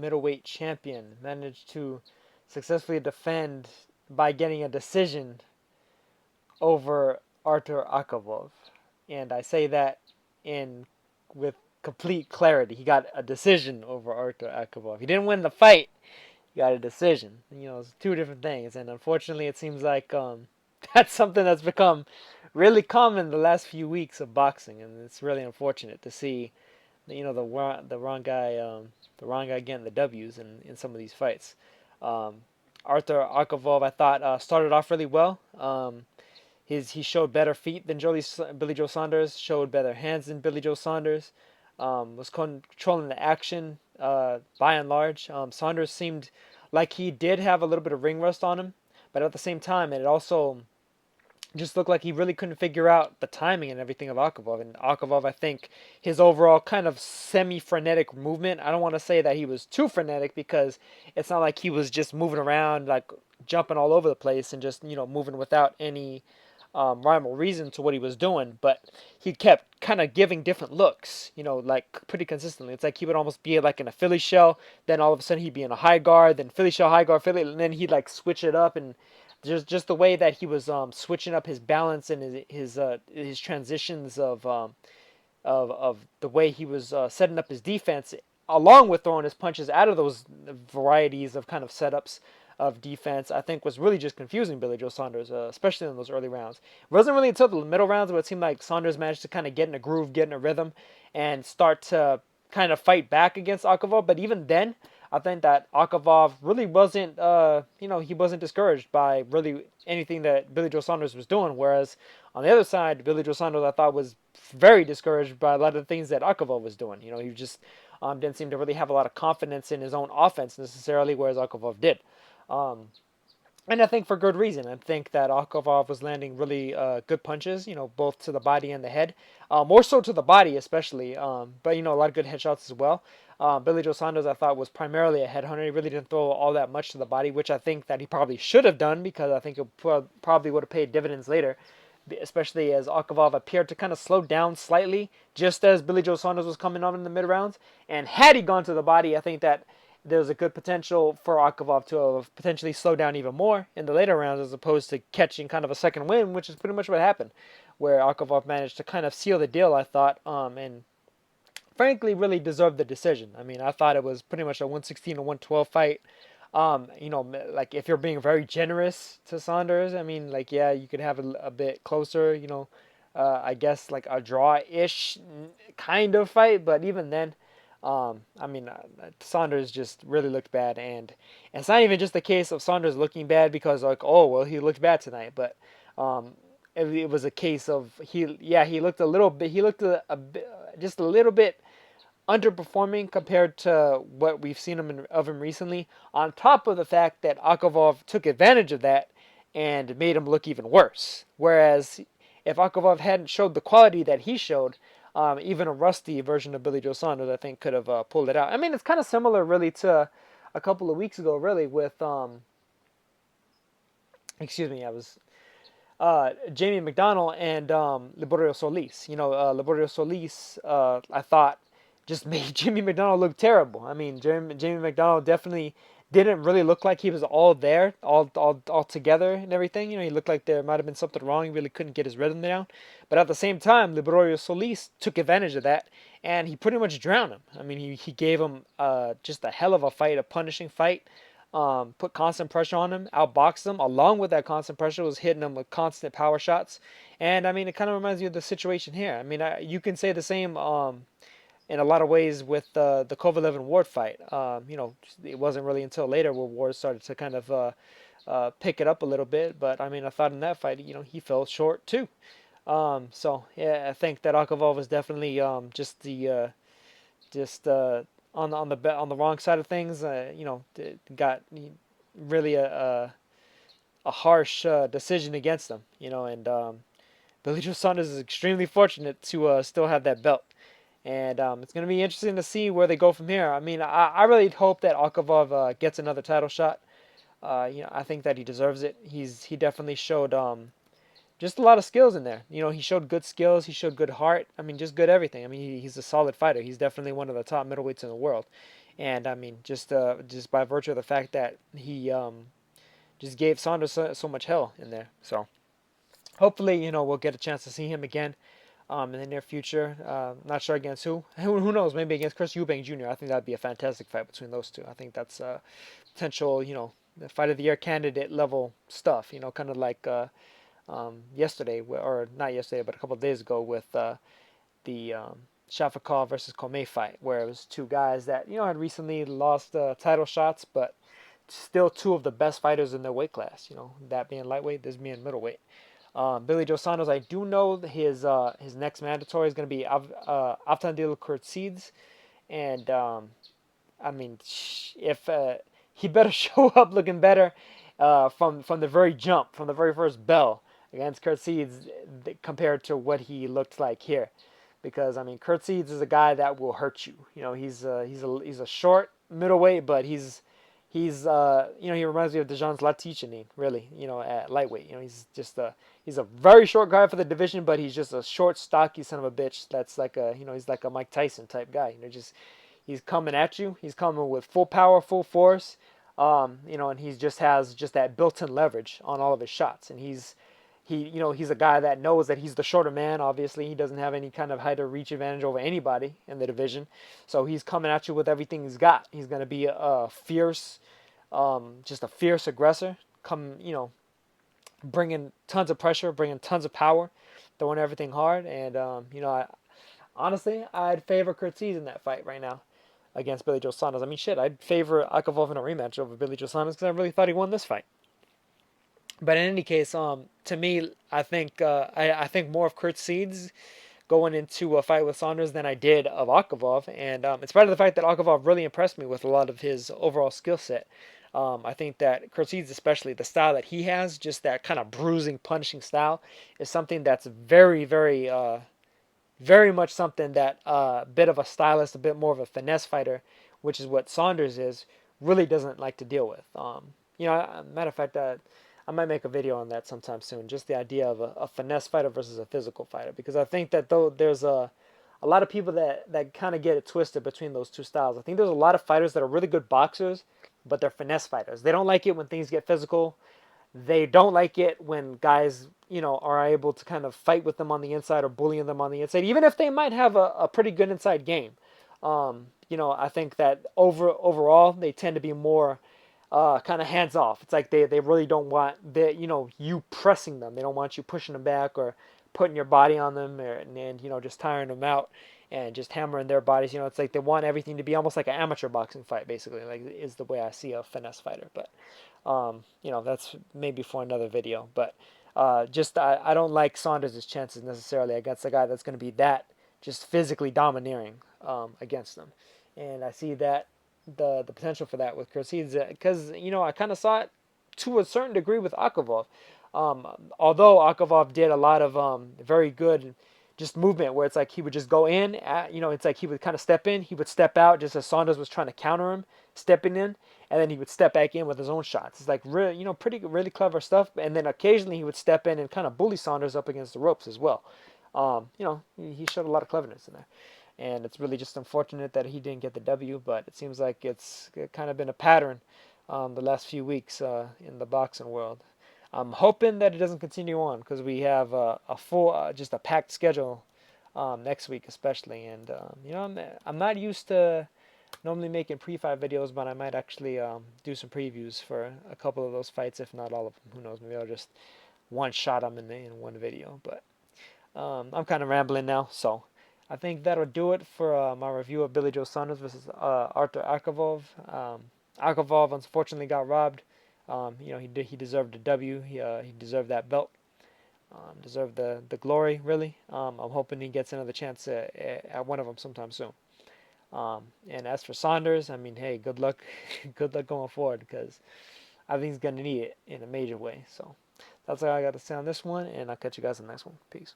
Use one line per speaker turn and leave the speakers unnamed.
middleweight champion managed to successfully defend by getting a decision over Artur Akavov. And I say that in with complete clarity. He got a decision over Artur Akavov. He didn't win the fight. He got a decision. It's two different things. And unfortunately, it seems like that's something that's become really common the last few weeks of boxing, and it's really unfortunate to see the wrong guy getting the W's in some of these fights. Um, Artur Akavov, I thought, started off really well. He showed better feet than Billy Joe Saunders, showed better hands than Billy Joe Saunders, was controlling the action by and large. Saunders seemed like he did have a little bit of ring rust on him, but at the same time, it also just looked like he really couldn't figure out the timing and everything of Akavov. And Akavov, I think, his overall kind of semi-frenetic movement, I don't want to say that he was too frenetic because it's not like he was just moving around, like jumping all over the place and just, moving without any rhyme or reason to what he was doing. But he kept kind of giving different looks, like pretty consistently. It's like he would almost be like in a Philly shell, then all of a sudden he'd be in a high guard, then Philly shell, high guard, Philly, and then he'd like switch it up, and just the way that he was switching up his balance and his transitions of the way he was setting up his defense, along with throwing his punches out of those varieties of kind of setups of defense, I think was really just confusing Billy Joe Saunders, especially in those early rounds. It wasn't really until the middle rounds where it seemed like Saunders managed to kind of get in a groove, get in a rhythm, and start to kind of fight back against Akavov. But even then, I think that Akavov really wasn't, he wasn't discouraged by really anything that Billy Joe Saunders was doing. Whereas on the other side, Billy Joe Saunders, I thought, was very discouraged by a lot of the things that Akavov was doing. He just didn't seem to really have a lot of confidence in his own offense necessarily, whereas Akavov did. Um, and I think for good reason. I think that Akavov was landing really good punches, both to the body and the head. More so to the body, especially. But, a lot of good headshots as well. Billy Joe Saunders, I thought, was primarily a headhunter. He really didn't throw all that much to the body, which I think that he probably should have done because I think it probably would have paid dividends later, especially as Akavov appeared to kind of slow down slightly just as Billy Joe Saunders was coming on in the mid-rounds. And had he gone to the body, I think that there's a good potential for Akavov to have potentially slowed down even more in the later rounds as opposed to catching kind of a second win, which is pretty much what happened, where Akavov managed to kind of seal the deal, I thought, and frankly really deserved the decision. I mean, I thought it was pretty much a 116 to 112 fight. Like if you're being very generous to Saunders, I mean, like, yeah, you could have a bit closer, I guess like a draw-ish kind of fight, but even then, I mean, Saunders just really looked bad, and it's not even just the case of Saunders looking bad because like, oh well, he looked bad tonight, but it was a case of he looked a little bit, just a little bit underperforming compared to what we've seen of him recently. On top of the fact that Akavov took advantage of that and made him look even worse, whereas if Akavov hadn't showed the quality that he showed, even a rusty version of Billy Joe Saunders, I think, could have pulled it out. I mean, it's kind of similar, really, to a couple of weeks ago, really, with, Jamie McDonnell and Liborio Solis. Liborio Solis, I thought, just made Jamie McDonnell look terrible. I mean, Jamie McDonnell definitely didn't really look like he was all there, all together and everything. He looked like there might have been something wrong. He really couldn't get his rhythm down. But at the same time, Liborio Solis took advantage of that, and he pretty much drowned him. I mean, he gave him just a hell of a fight, a punishing fight. Put constant pressure on him, outboxed him. Along with that constant pressure, was hitting him with constant power shots. And I mean, it kind of reminds me of the situation here. I mean, you can say the same in a lot of ways with the Kovalev and Ward fight. It wasn't really until later where Ward started to kind of pick it up a little bit. But I mean, I thought in that fight, he fell short too. So yeah, I think that Akavov was definitely just on the wrong side of things. Got really a harsh decision against him. And Billy Joe Saunders is extremely fortunate to still have that belt. And it's going to be interesting to see where they go from here. I mean, I really hope that Akavov gets another title shot. I think that he deserves it. He definitely showed just a lot of skills in there. He showed good skills. He showed good heart. I mean, just good everything. I mean, he's a solid fighter. He's definitely one of the top middleweights in the world. And I mean, just by virtue of the fact that he just gave Saunders so much hell in there. So hopefully, we'll get a chance to see him again in the near future. Not sure against who. Who knows? Maybe against Chris Eubank Jr. I think that'd be a fantastic fight between those two. I think that's potential, the fight of the year candidate level stuff. Kind of like yesterday, or not yesterday, but a couple of days ago with the Shafikov versus Comey fight, where it was two guys that had recently lost title shots, but still two of the best fighters in their weight class. That being lightweight, this being middleweight. Billy Joe Saunders, I do know that his next mandatory is going to be Avtandil Kurtsidze, and I mean, if he better show up looking better from the very jump, from the very first bell against Kurtsidze compared to what he looked like here, because I mean, Kurtsidze is a guy that will hurt you. He's a short middleweight, but he reminds me of Dejan Zlaticanin, really, at lightweight. He's a very short guy for the division, but he's just a short, stocky son of a bitch. That's like he's like a Mike Tyson type guy. He's coming at you. He's coming with full power, full force. And he just has just that built-in leverage on all of his shots. And he's a guy that knows that he's the shorter man. Obviously, he doesn't have any kind of height or reach advantage over anybody in the division. So he's coming at you with everything he's got. He's going to be a fierce, just a fierce aggressor. Bringing tons of pressure, bringing tons of power, throwing everything hard. And honestly, I'd favor Kurtsidze in that fight right now against Billy Joe Saunders. I mean, shit, I'd favor Akavov in a rematch over Billy Joe Saunders because I really thought he won this fight. But in any case, to me, I think I think more of Kurtsidze going into a fight with Saunders than I did of Akavov. And in spite of the fact that Akavov really impressed me with a lot of his overall skill set, I think that Kurtsidze, especially the style that he has, just that kind of bruising, punishing style, is something that's very, very, very much something that a bit of a stylist, a bit more of a finesse fighter, which is what Saunders is, really doesn't like to deal with. Matter of fact, I might make a video on that sometime soon. Just the idea of a finesse fighter versus a physical fighter, because I think that though there's a lot of people that kind of get it twisted between those two styles. I think there's a lot of fighters that are really good boxers, but they're finesse fighters. They don't like it when things get physical. They don't like it when guys, are able to kind of fight with them on the inside or bullying them on the inside, even if they might have a pretty good inside game. I think that overall they tend to be more kind of hands off. It's like they really don't want you pressing them. They don't want you pushing them back or putting your body on them and just tiring them out and just hammering their bodies. It's like they want everything to be almost like an amateur boxing fight, basically, like is the way I see a finesse fighter. But that's maybe for another video. But I don't like Saunders' chances necessarily against a guy that's going to be that just physically domineering against them. And I see that the potential for that with Kurtsidze, because I kind of saw it to a certain degree with Akavov. Although Akavov did a lot of very good just movement where it's like he would just go in, it's like he would kind of step in, he would step out just as Saunders was trying to counter him, stepping in, and then he would step back in with his own shots. It's like really, really clever stuff. And then occasionally he would step in and kind of bully Saunders up against the ropes as well. He showed a lot of cleverness in there. And it's really just unfortunate that he didn't get the W, but it seems like it's kind of been a pattern the last few weeks in the boxing world. I'm hoping that it doesn't continue on because we have a full, just a packed schedule next week especially. And, I'm not used to normally making pre-fight videos, but I might actually do some previews for a couple of those fights, if not all of them. Who knows? Maybe I'll just one-shot them in one video. But I'm kind of rambling now, so I think that'll do it for my review of Billy Joe Saunders versus Artur Akavov. Akavov unfortunately got robbed. He deserved a W. He deserved that belt. Deserved the glory, really. I'm hoping he gets another chance at one of them sometime soon. And as for Saunders, I mean, hey, good luck, good luck going forward, because I think he's gonna need it in a major way. So that's all I got to say on this one, and I'll catch you guys in the next one. Peace.